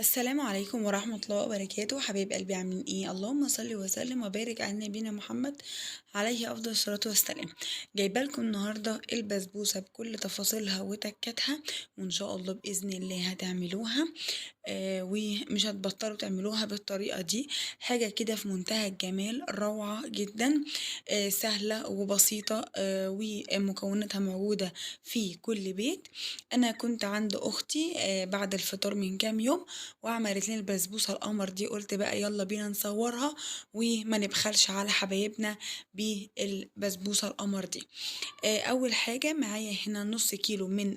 السلام عليكم ورحمة الله وبركاته، حبايب قلبي عاملين ايه؟ اللهم صل وسلم وبارك على نبينا محمد عليه افضل الصلاة والسلام. جايبه لكم النهارده البسبوسة بكل تفاصيلها وتكاتها، وان شاء الله باذن الله هتعملوها ومش هتبطلوا تعملوها بالطريقة دي. حاجة كده في منتهى الجمال، روعة جدا، سهلة وبسيطة، ومكوناتها موجودة في كل بيت. أنا كنت عند أختي بعد الفطار من كام يوم، وعملت لنا البسبوسة القمر دي، قلت بقى يلا بينا نصورها وما نبخلش على حبايبنا بالبسبوسة القمر دي. أول حاجة معايا هنا نص كيلو من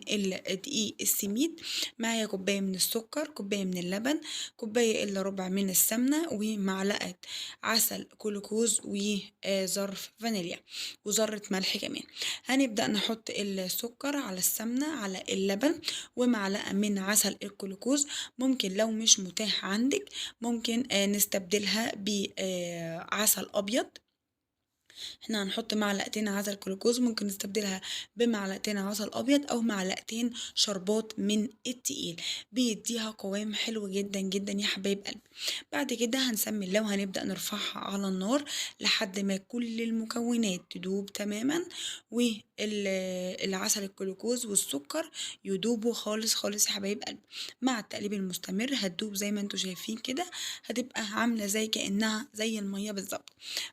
دقيق السميد، معايا كوباية من السكر، كوباية من اللبن، كوباية إلا ربع من السمنة، ومعلقة عسل كلوكوز، وظرف فانيليا، وذرة ملح كمان. هنبدأ نحط السكر على السمنة على اللبن، ومعلقة من عسل الكلوكوز. ممكن لو مش متاح عندك ممكن نستبدلها بعسل أبيض. احنا هنحط معلقتين عسل جلوكوز، ممكن نستبدلها بمعلقتين عسل ابيض او معلقتين شربات من التقيل، بيديها قوام حلو جدا جدا يا حبايب قلبي. بعد كده هنسمي الله وهنبدأ نرفعها على النار لحد ما كل المكونات تدوب تماما، والعسل الجلوكوز والسكر يدوبوا خالص خالص يا حبايب قلبي. مع التقليب المستمر هتدوب زي ما انتوا شايفين كده، هتبقى عاملة زي كأنها زي المية بالظبط.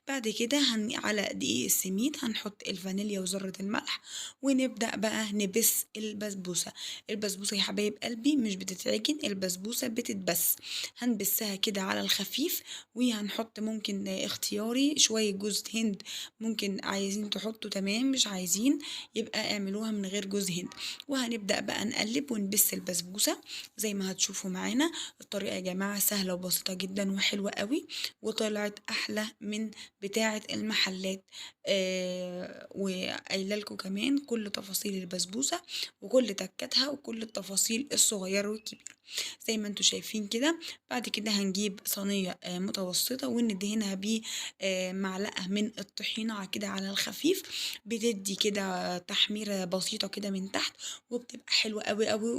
بعد كده على دقيق السميد هنحط الفانيليا وذرة الملح، ونبدأ بقى نبس البسبوسة. البسبوسة يا حبايب قلبي مش بتتعجن، البسبوسة بتتبس. هنبسها كده على الخفيف، وهنحط ممكن اختياري شوية جوز هند، ممكن عايزين تحطوا تمام، مش عايزين يبقى اعملوها من غير جوز هند. وهنبدأ بقى نقلب ونبس البسبوسة زي ما هتشوفوا معانا. الطريقة يا جماعة سهلة وبسيطة جدا وحلوة قوي، وطلعت أحلى من بتاعة المحلات. وقايله لكم كمان كل تفاصيل البسبوسة وكل تكاتها وكل التفاصيل الصغيرة والكبيرة زي ما انتوا شايفين كده. بعد كده هنجيب صينية متوسطة وندهنها بمعلقة من الطحينة كده على الخفيف، بتدي كده تحميرة بسيطة كده من تحت، وبتبقى حلوة قوي قوي،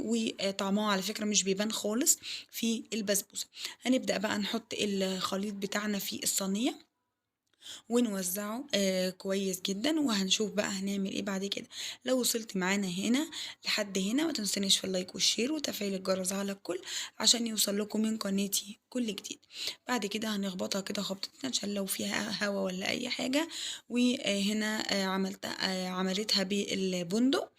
وطعمها على فكرة مش بيبان خالص في البسبوسة. هنبدأ بقى نحط الخليط بتاعنا في الصينية ونوزعه كويس جدا، وهنشوف بقى هنعمل ايه بعد كده. لو وصلت معانا هنا لحد هنا ما تنسونيش في اللايك والشير وتفعيل الجرس على الكل عشان يوصل لكم من قناتي كل جديد. بعد كده هنخبطها كده خبطتين عشان لو فيها هوا ولا اي حاجة. وهنا عملتها بالبندق،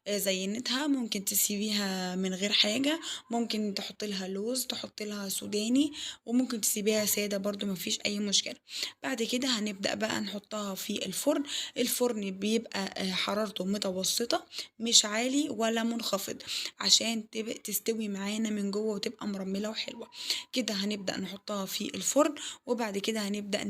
زينتها. ممكن تسيبيها من غير حاجة، ممكن تحط لها لوز، تحط لها سوداني، وممكن تسيبيها سادة برضو مفيش أي مشكلة. بعد كده هنبدأ بقى نحطها في الفرن. الفرن بيبقى حرارته متوسطة، مش عالي ولا منخفض، عشان تبقى تستوي معانا من جوه وتبقى مرملة وحلوة كده. هنبدأ نحطها في الفرن، وبعد كده هنبدأ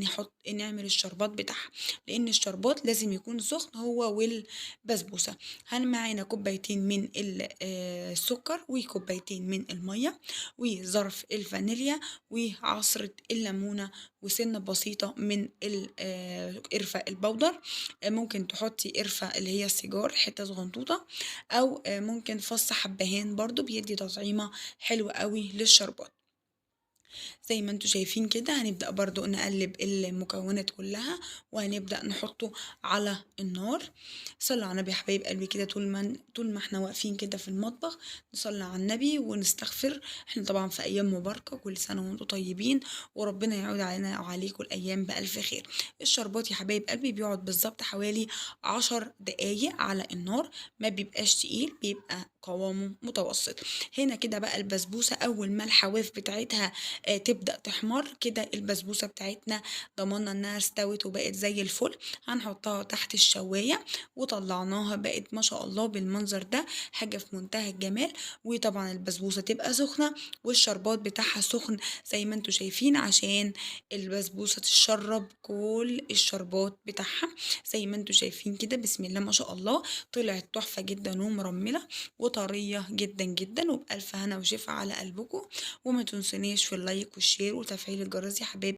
نعمل الشربات بتاعها، لأن الشربات لازم يكون سخن هو والبسبوسة. معانا كوبايتين من السكر، وكوبايتين من المية، وظرف الفانيليا، وعصرة الليمونة، وسنة بسيطة من القرفة البودر. ممكن تحطي قرفة اللي هي السيجار حتة صغنطوطة، أو ممكن فص حبهان برضو بيدي تطعيمة حلوة قوي للشربات. زي ما انتوا شايفين كده هنبدأ برضو نقلب المكونات كلها، وهنبدأ نحطه على النار. صلوا على النبي يا حبايب قلبي كده، طول ما احنا واقفين كده في المطبخ نصلي على النبي ونستغفر. احنا طبعا في ايام مباركة، كل سنة وانتم طيبين، وربنا يعود علينا وعليكم الايام بألف خير. الشربات يا حبايب قلبي بيقعد بالظبط حوالي 10 دقايق على النار، ما بيبقاش تقيل، بيبقى قوامه متوسط. هنا كده بقى البسبوسة أول ما الحواف بتاعتها تبدأ تحمر كده، البسبوسة بتاعتنا ضمننا انها استوت وبقت زي الفل. هنحطها تحت الشواية، وطلعناها بقت ما شاء الله بالمنظر ده، حاجة في منتهى الجمال. وطبعا البسبوسة تبقى سخنة والشربات بتاعها سخن زي ما انتوا شايفين، عشان البسبوسة تشرب كل الشربات بتاعها. زي ما انتوا شايفين كده بسم الله ما شاء الله، طلعت تحفة جدا ومرملة وطرية جدا جدا، وبألف هنا وشفا على قلبكم. وما تنسونيش في اللايك والشير وتفعيل الجرس يا حبايبي.